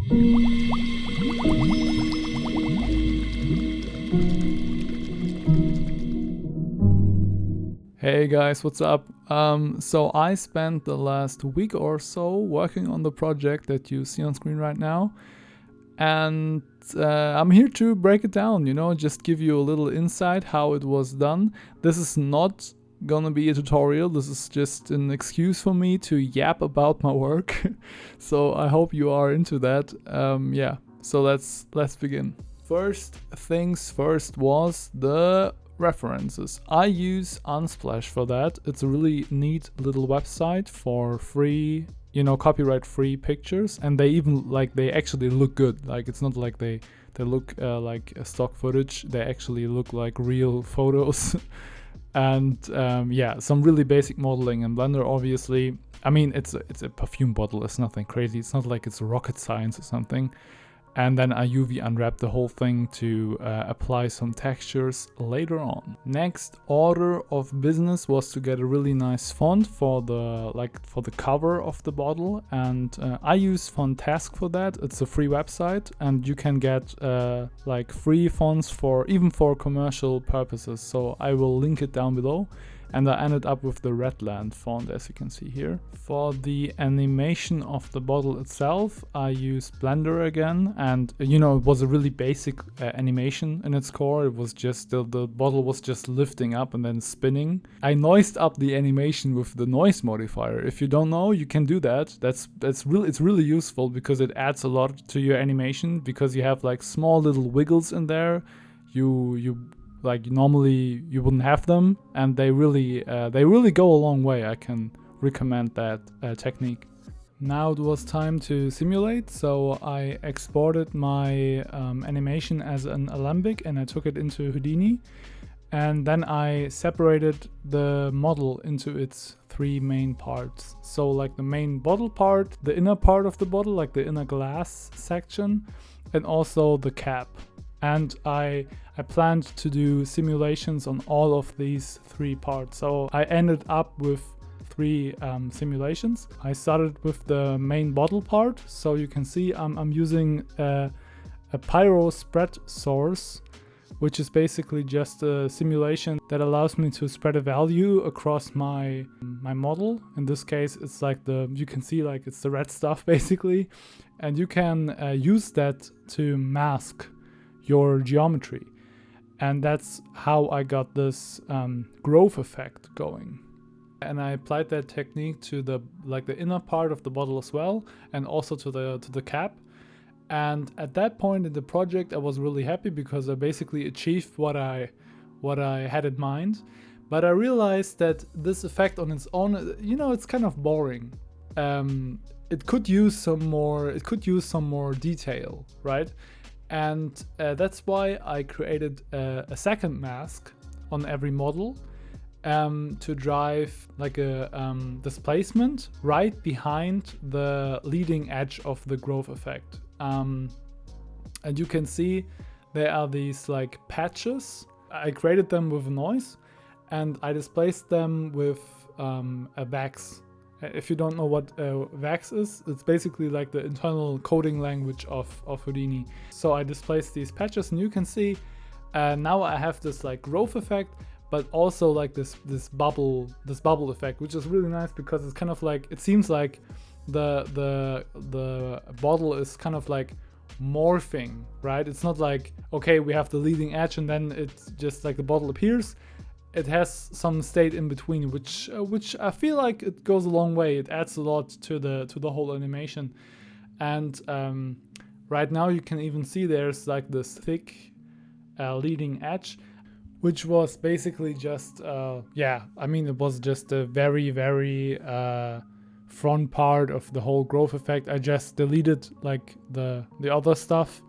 Hey guys, what's up? So I spent the last week or so working on the project that you see on screen right now, and I'm here to break it down, just give you a little insight how it was done. This is not gonna be a tutorial, this is just an excuse for me to yap about my work. So I hope you are into that. So let's begin. First things first was the references. I use Unsplash for that. It's a really neat little website for free, copyright free pictures, and they actually look good. Like, it's not like they look like a stock footage. They actually look like real photos. And some really basic modeling in Blender, obviously. I mean, it's a perfume bottle. It's nothing crazy. It's not like it's rocket science or something. And then I UV unwrap the whole thing to apply some textures later on. Next order of business was to get a really nice font for the cover of the bottle, and I use Fontask for that. It's a free website, and you can get free fonts even for commercial purposes. So I will link it down below. And I ended up with the Redland font, as you can see here. For the animation of the bottle itself, I used Blender again, and it was a really basic animation in its core. It was just the bottle was just lifting up and then spinning. I noised up the animation with the noise modifier. If you don't know, you can do that. It's really useful because it adds a lot to your animation, because you have like small little wiggles in there. Normally you wouldn't have them, and they really go a long way. I can recommend that technique. Now it was time to simulate, so I exported my animation as an alembic and I took it into Houdini, and then I separated the model into its three main parts. So like the main bottle part, the inner part of the bottle, like the inner glass section, and also the cap. And I planned to do simulations on all of these three parts. So I ended up with three simulations. I started with the main bottle part. So you can see I'm using a pyro spread source, which is basically just a simulation that allows me to spread a value across my model. In this case, it's you can see it's the red stuff basically. And you can use that to mask your geometry, and that's how I got this growth effect going. And I applied that technique to the inner part of the bottle as well, and also to the cap. And at that point in the project, I was really happy because I basically achieved what I had in mind. But I realized that this effect on its own, it's kind of boring. It could use some more detail, right? And that's why I created a second mask on every model to drive a displacement right behind the leading edge of the growth effect. And you can see there are these patches. I created them with noise, and I displaced them with a wax. If you don't know what wax is, it's basically like the internal coding language of Houdini. So I displaced these patches, and you can see now I have this growth effect, but also this bubble effect, which is really nice because it's kind of it seems like the bottle is kind of morphing, right? It's not okay, we have the leading edge and then it's just the bottle appears. It has some state in between, which I feel like it goes a long way. It adds a lot to the whole animation. And right now you can even see there's this thick leading edge, which was basically just it was just a very, very front part of the whole growth effect. I just deleted the other stuff,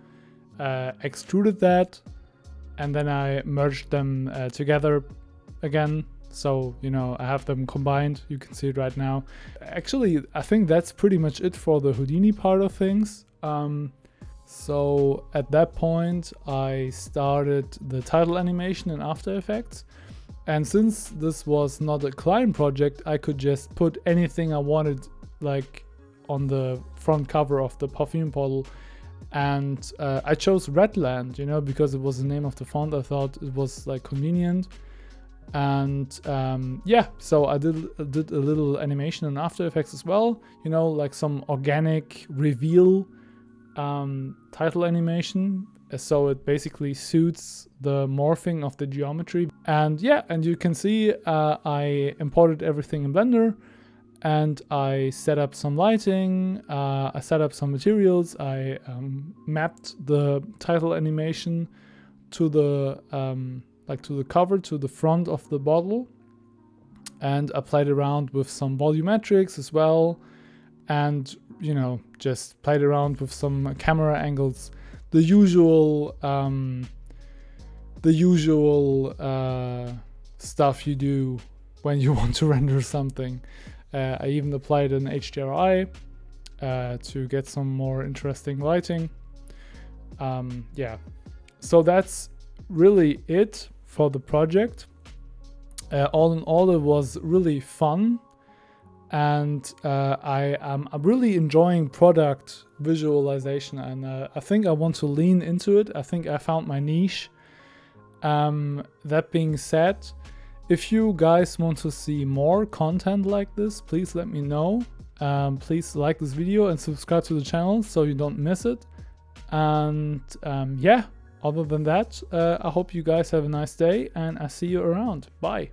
extruded that, and then I merged them together again. So, I have them combined. You can see it right now. Actually, I think that's pretty much it for the Houdini part of things. So at that point, I started the title animation in After Effects. And since this was not a client project, I could just put anything I wanted on the front cover of the perfume bottle. And I chose Redland, you know, because it was the name of the font. I thought it was like convenient. And yeah, so I did a little animation in After Effects as well, you know, like some organic reveal title animation. So it basically suits the morphing of the geometry. And yeah, and you can see I imported everything in Blender, and I set up some lighting, I set up some materials, I mapped the title animation to the to the cover, to the front of the bottle, and I played around with some volumetrics as well, and you know, just played around with some camera angles, the usual stuff you do when you want to render something. I even applied an HDRI to get some more interesting lighting. Yeah, so that's really it for the project. All in all, it was really fun, and I'm really enjoying product visualization, and I think I want to lean into it. I think I found my niche. That being said, if you guys want to see more content like this, please let me know. Please like this video and subscribe to the channel so you don't miss it. And yeah, other than that, I hope you guys have a nice day, and I see you around. Bye.